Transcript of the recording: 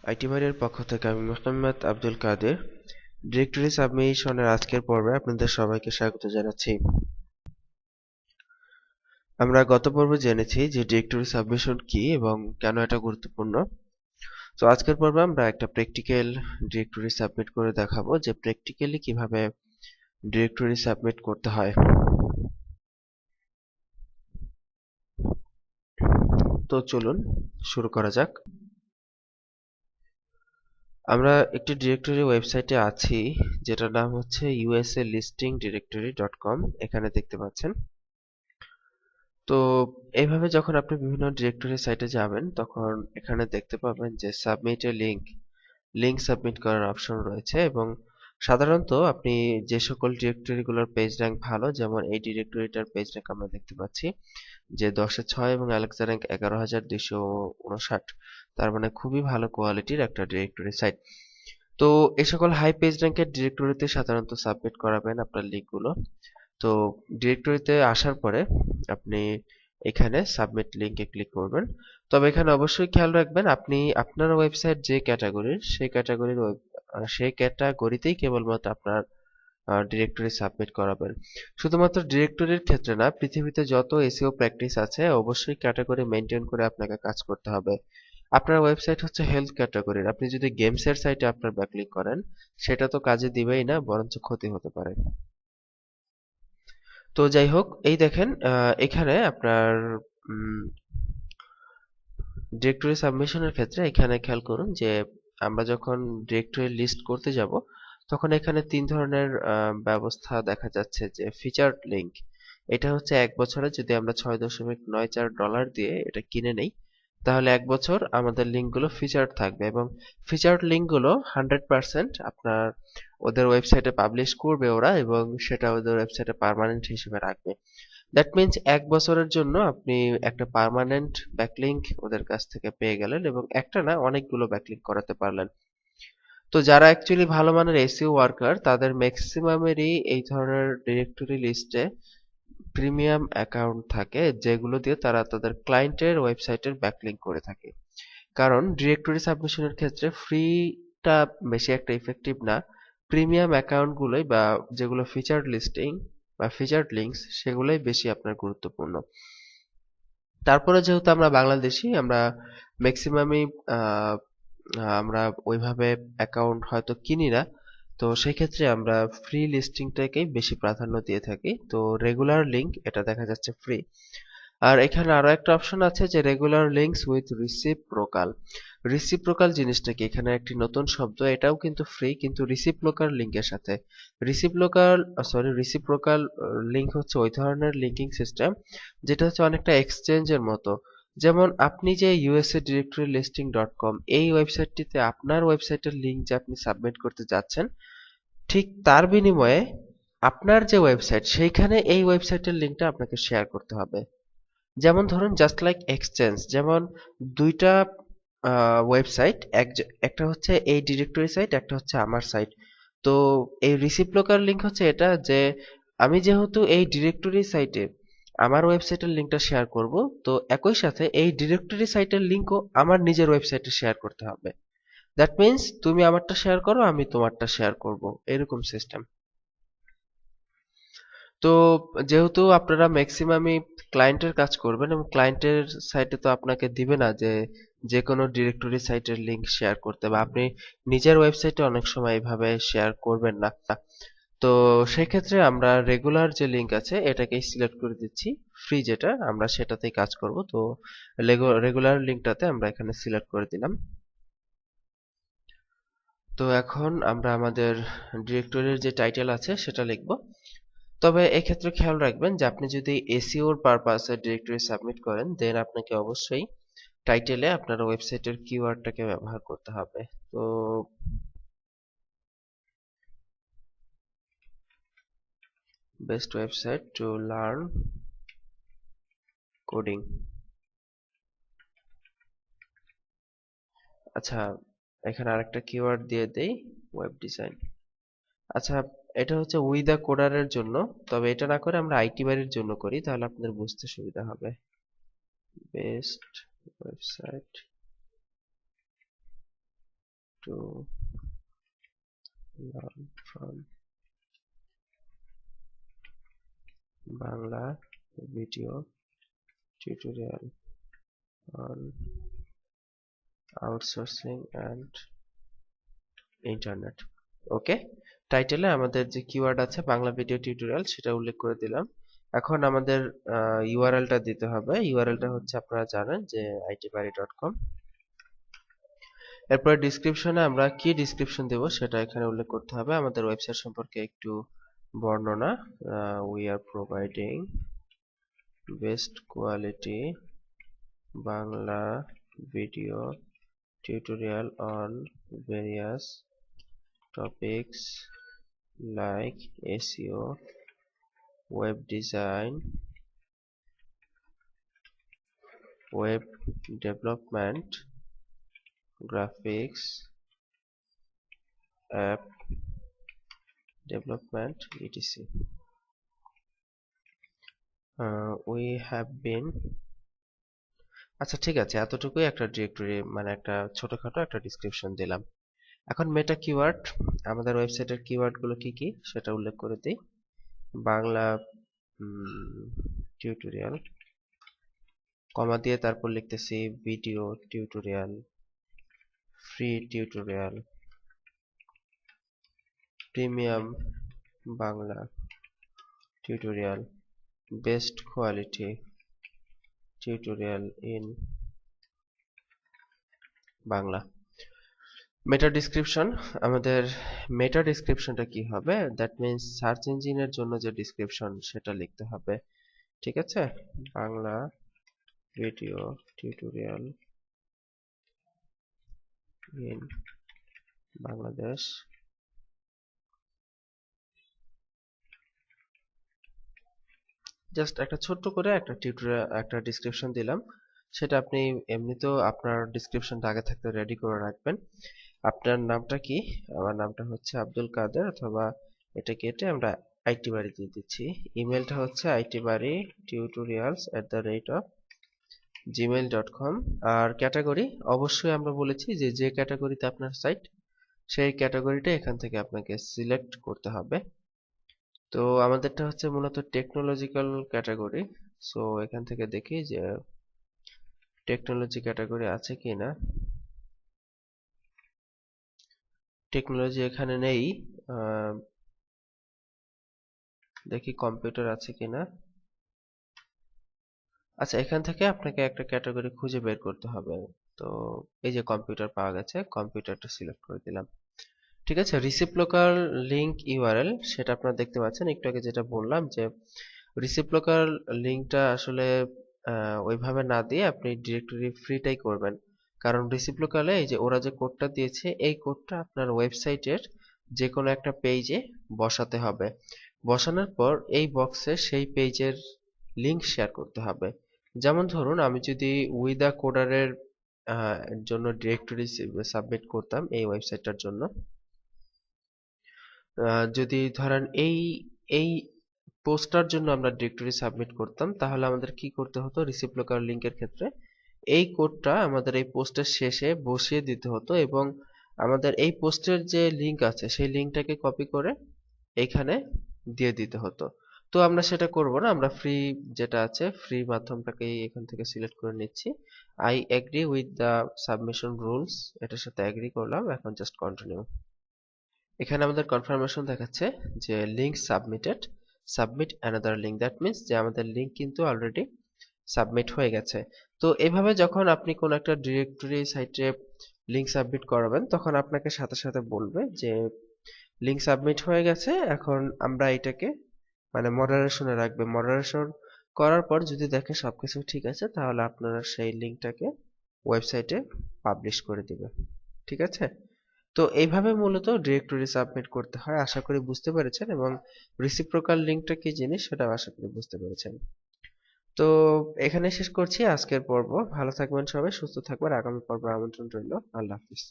IT বাড়ির পক্ষ থেকে আমি মোহাম্মদ আব্দুল কাদের ডিরেক্টরি সাবমিশনের আজকের পর্বে আপনাদের সবাইকে স্বাগত জানাচ্ছি। আমরা গত পর্বে জেনেছি যে ডিরেক্টরি সাবমিশন কি এবং কেন এটা গুরুত্বপূর্ণ। তো আজকের পর্বে আমরা একটা প্র্যাকটিক্যাল ডিরেক্টরি সাবমিট করে দেখাবো যে প্র্যাকটিক্যালি কিভাবে ডিরেক্টরি সাবমিট করতে হয়। তো চলুন শুরু করা যাক। আমরা একটি ডিরেক্টরি ওয়েবসাইটে আছি যেটার নাম হচ্ছে usaListingDirectory.com। এখানে দেখতে পাচ্ছেন। তো এইভাবে যখন আপনি বিভিন্ন ডিরেক্টরি সাইটে যাবেন তখন এখানে দেখতে পাবেন যে সাবমিট এ লিংক সাবমিট করার অপশন রয়েছে এবং সাধারণত আপনি যে সকল ডিরেক্টরিগুলোর পেজ র্যাঙ্ক ভালো, যেমন এই ডিরেক্টরিটার পেজ র্যাঙ্ক আমরা দেখতে পাচ্ছি যে 10-6 এবং অ্যালেক্সা র্যাঙ্ক 11,259, তার মানে খুবই ভালো কোয়ালিটির একটা ডিরেক্টরি সাইট। তো এই সকল হাই পেজ র্যাঙ্কের ডিরেক্টরিতে সাধারণত সাবমিট করাবেন আপনার লিঙ্কগুলো। তো ডিরেক্টরিতে আসার পরে আপনি এখানে সাবমিট লিংকে ক্লিক করবেন। তবে এখানে অবশ্যই খেয়াল রাখবেন আপনি আপনার ওয়েবসাইট যে ক্যাটাগরির সেই ক্যাটাগরিতেই কেবলমাত্র আপনার ডিরেক্টরি সাবমিট করাবেন। শুধুমাত্র ডিরেক্টরির ক্ষেত্রে না, পৃথিবীতে যত এসইও প্র্যাকটিস আছে অবশ্যই ক্যাটাগরি মেনটেন করে আপনাকে কাজ করতে হবে। আপনার ওয়েবসাইট হচ্ছে হেলথ ক্যাটাগরির, আপনি যদি গেমসের সাইটে আপনার ব্যাকলিঙ্ক করেন সেটা তো কাজে দিবেই না, বরঞ্চ ক্ষতি হতে পারে। তো যাই হোক, এই দেখেন এখানে আপনার ডিরেক্টরি সাবমিশনের ক্ষেত্রে এখানে খেয়াল করুন যে আমরা যখন ডিরেক্টরি লিস্ট করতে যাব তখন এখানে 3 ধরনের ব্যবস্থা দেখা যাচ্ছে। যে ফিচার্ড লিংক, এটা হচ্ছে 1 বছরে যদি আমরা $6.94 দিয়ে এটা কিনে নেই তাহলে 1 বছর আমাদের লিঙ্কগুলো ফিচার্ড থাকবে এবং ফিচার্ড লিঙ্কগুলো 100% আপনার ওদের ওয়েবসাইটে পাবলিশ করবে ওরা এবং সেটা ওদের ওয়েবসাইটে পার্মানেন্ট হিসেবে রাখবে। দ্যাট মিন্স 1 বছরের জন্য আপনি একটা পার্মানেন্ট ব্যাকলিঙ্ক ওদের কাছ থেকে পেয়ে গেলেন এবং একটা না, অনেকগুলো ব্যাকলিঙ্ক করাতে পারলেন। তো যারা অ্যাকচুয়ালি ভালো মানের এসইও ওয়ার্কার তাদের ম্যাক্সিমামেরই এই ধরনের ডিরেক্টরি লিস্টে প্রিমিয়াম অ্যাকাউন্ট থাকে, যেগুলো দিয়ে তারা তাদের ক্লায়েন্টের ওয়েবসাইটের ব্যাকলিঙ্ক করে থাকে। কারণ ডিরেক্টরি সাবমিশনের ক্ষেত্রে ফ্রিটা বেশি একটা ইফেক্টিভ না, প্রিমিয়াম অ্যাকাউন্টগুলোই বা যেগুলো ফিচার্ড লিস্টিং বা ফিচার্ড লিঙ্কস সেগুলোই বেশি আপনার গুরুত্বপূর্ণ। তারপরে যেহেতু আমরা বাংলাদেশি, আমরা ম্যাক্সিমামই আমরা ওইভাবে অ্যাকাউন্ট হয়তো কিনি না, তো সেক্ষেত্রে আমরা ফ্রি লিস্টিংটাকেই বেশি প্রাধান্য দিয়ে থাকি। তো রেগুলার লিংক এটা দেখা যাচ্ছে ফ্রি। আর এখানে আরো একটা অপশন আছে যে regular links with reciprocal. Reciprocal জিনিসটা কি, এখানে একটি নতুন শব্দ, এটাও কিন্তু ফ্রি কিন্তু রিসিপ্রোকাল লিংকের সাথে। রিসিপ্রোকাল লিংক হচ্ছে ওই ধরনের লিঙ্কিং সিস্টেম যেটা হচ্ছে অনেকটা এক্সচেঞ্জের মতো। যেমন আপনি যে usa-directory-listing.com এই ওয়েবসাইটটিতে আপনার ওয়েবসাইটের লিংক যে আপনি সাবমিট করতে যাচ্ছেন, ঠিক তার বিনিময়ে আপনার যে ওয়েবসাইট সেইখানে এই ওয়েবসাইটের লিংকটা আপনাকে শেয়ার করতে হবে। যেমন ধরুন জাস্ট লাইক এক্সচেঞ্জ, যেমন দুইটা ওয়েবসাইট, একটা হচ্ছে এই ডিরেক্টরি সাইট, একটা হচ্ছে আমার সাইট। তো এই রিসিপ্রোকাল লিংক হচ্ছে এটা যে আমি যেহেতু এই ডিরেক্টরি সাইটে আমার ওয়েবসাইটের লিংকটা শেয়ার করব, তো একই সাথে এই ডিরেক্টরি সাইটের লিংকও আমার নিজের ওয়েবসাইটে শেয়ার করতে হবে। দ্যাট মিন্স তুমি আমারটা শেয়ার করো, আমি তোমারটা শেয়ার করব, এরকম সিস্টেম। তো যেহেতু আপনারা ম্যাক্সিমামই ক্লায়েন্টের কাজ করবেন এবং ক্লায়েন্টের সাইটে তো আপনাকে দিবে না যে যে কোনো ডিরেক্টরি সাইটের লিংক শেয়ার করতে, বা আপনি নিজের ওয়েবসাইটে অনেক সময় এইভাবে শেয়ার করবেন না। তো সেক্ষেত্রে আমরা রেগুলার যে লিংক আছে এটাকেই সিলেক্ট করে দিচ্ছি, ফ্রি যেটা আমরা সেটাতেই কাজ করব। তো রেগুলার লিংকটাতে আমরা এখানে সিলেক্ট করে দিলাম। তো এখন আমরা আমাদের ডিরেক্টরির যে টাইটেল আছে সেটা লিখব। তবে এক্ষেত্রে খেয়াল রাখবেন যে আপনি যদি এসইওর পারপাসে ডিরেক্টরি সাবমিট করেন দেন আপনাকে অবশ্যই টাইটেলে আপনার ওয়েবসাইটের কিওয়ার্ডটাকে ব্যবহার করতে হবে। তো best website to learn coding. আচ্ছা, এখানে আরেকটা কিওয়ার্ড দিয়ে দেই, ওয়েব ডিজাইন। আচ্ছা, এটা হচ্ছে উই দা কোডারের জন্য, তবে এটা না করে আমরা আইটি বাড়ির জন্য করি তাহলে আপনাদের বুঝতে সুবিধা হবে। Best website to learn from Bangla video tutorial on outsourcing and internet. ওকে, টাইটেলে আমাদের যে কিওয়ার্ড আছে বাংলা ভিডিও টিউটোরিয়াল সেটা উল্লেখ করে দিলাম। এখন আমাদের ইউআরএলটা দিতে হবে। ইউআরএলটা হচ্ছে আপনারা জানেন যে itbari.com। এরপর ডেসক্রিপশনে আমরা কি ডেসক্রিপশন দেব সেটা এখানে উল্লেখ করতে হবে। আমাদের ওয়েবসাইট সম্পর্কে একটু বর্ণনা, we are providing best quality Bangla video tutorial on various topics like SEO, web design, web development, graphics, app development, etc. We have been আচ্ছা ঠিক আছে, এতটুকুই একটা ডিরেক্টরি, মানে একটা ছোটখাটো একটা ডেসক্রিপশন দিলাম। এখন মেটা কিওয়ার্ড, আমাদের ওয়েবসাইটের কিওয়ার্ড গুলো কি কি সেটা উল্লেখ করে দিই। বাংলা টিউটোরিয়াল, কমা দিয়ে তারপর লিখতেছি video tutorial, free tutorial, premium Bangla tutorial, best quality tutorial in Bangla. Meta description, আমাদের মেটা ডেসক্রিপশনটা কি হবে, দ্যাট মিন্স সার্চ ইঞ্জিনের জন্য যে ডেসক্রিপশন সেটা লিখতে হবে। ঠিক আছে, Bangla video tutorial in Bangladesh, just একটা ছোট্ট করে একটা টিউটোরিয়াল, একটা ডেসক্রিপশন দিলাম। সেটা আপনি এমনিতেও আপনার ডেসক্রিপশনটা আগে থাকতে রেডি করে রাখবেন। আপনার নামটা কি? আমার নামটা হচ্ছে আব্দুল কাদের, অথবা এটা কেটে আমরা আইটি বাড়ি দিয়ে দিচ্ছি। ইমেলটা হচ্ছে itbari@gmail.com। আর ক্যাটাগরি অবশ্যই আমরা বলেছি যে যে ক্যাটাগরিতে আপনার সাইট, সেই ক্যাটাগরিটা এখান থেকে আপনাকে সিলেক্ট করতে হবে। তো আমাদেরটা হচ্ছে মূলত টেকনোলজিক্যাল ক্যাটাগরি। সো এখান থেকে দেখি যে টেকনোলজি ক্যাটাগরি আছে কিনা। টেকনোলজি এখানে নেই, দেখি কম্পিউটার আছে কিনা। আচ্ছা, এখান থেকে আপনাকে একটা ক্যাটাগরি খুঁজে বের করতে হবে। তো এই যে কম্পিউটার পাওয়া গেছে, কম্পিউটারটা সিলেক্ট করে দিলাম। ঠিক আছে, রিসিপ্রোকাল লিংক ইউআরএল সেটা আপনারা দেখতে পাচ্ছেন। একটু আগে যেটা বললাম যে রিসিপ্রোকাল লিংকটা আসলে ওইভাবে না দিয়ে আপনি ডিরেক্টরি ফ্রিটাই করবেন। কারণ রিসিপ্রোকালে এই যে ওরা যে কোডটা দিয়েছে, এই কোডটা আপনার ওয়েবসাইটের যে কোনো একটা পেজে বসাতে হবে। বসানোর পর এই বক্সে সেই পেজের লিংক শেয়ার করতে হবে। যেমন ধরুন আমি যদি উইথ আ কোডারের জন্য ডিরেক্টরি সাবমিট করতাম এই ওয়েবসাইটটার জন্য, যদি ধরেন এই এই পোস্টার জন্য আমরা ডিরেক্টরি সাবমিট করতাম, তাহলে আমাদের কি করতে হতো, রিসিপ্রোকাল লিংকের ক্ষেত্রে এই কোডটা আমাদের এই পোস্টের শেষে বসিয়ে দিতে হতো, এবং আমাদের এই পোস্টের যে লিংক আছে সেই লিংকটাকে কপি করে এইখানে দিয়ে দিতে হতো। তো আমরা সেটা করব না, আমরা ফ্রি যেটা আছে ফ্রি মাধ্যমটাকে এখান থেকে সিলেক্ট করে নিচ্ছি। I agree with the submission rules, এটার সাথে এগ্রি করলাম। এখন জাস্ট কন্টিনিউ। এখানে আমাদের কনফার্মেশন দেখাচ্ছে যে link submitted, submit another link, that means যে আমাদের লিংক কিন্তু অলরেডি সাবমিট হয়ে গেছে। তো এভাবে যখন আপনি কোন একটা ডিরেক্টরি সাইটে লিংক সাবমিট করাবেন, তখন আপনাকে সাথে সাথে বলবে যে লিংক সাবমিট হয়ে গেছে। এখন আমরা এটাকে মানে মডারেশনে রাখবে। মডারেশন করার পর যদি দেখে সবকিছু ঠিক আছে, তাহলে আপনারা সেই লিংকটাকে ওয়েবসাইটে পাবলিশ করে দিবে। ঠিক আছে, তো এইভাবে মূলত ডিরেক্টরি সাবমিট করতে হয়। আশা করি বুঝতে পেরেছেন, এবং রিসিপ্রোকাল লিংকটা কি জিনিস সেটাও আশা করি বুঝতে পেরেছেন। তো এখানে শেষ করছি আজকের পর্ব। ভালো থাকবেন সবাই, সুস্থ থাকবেন। আগামী পর্বে আমন্ত্রণ রইল। আল্লাহ হাফিজ।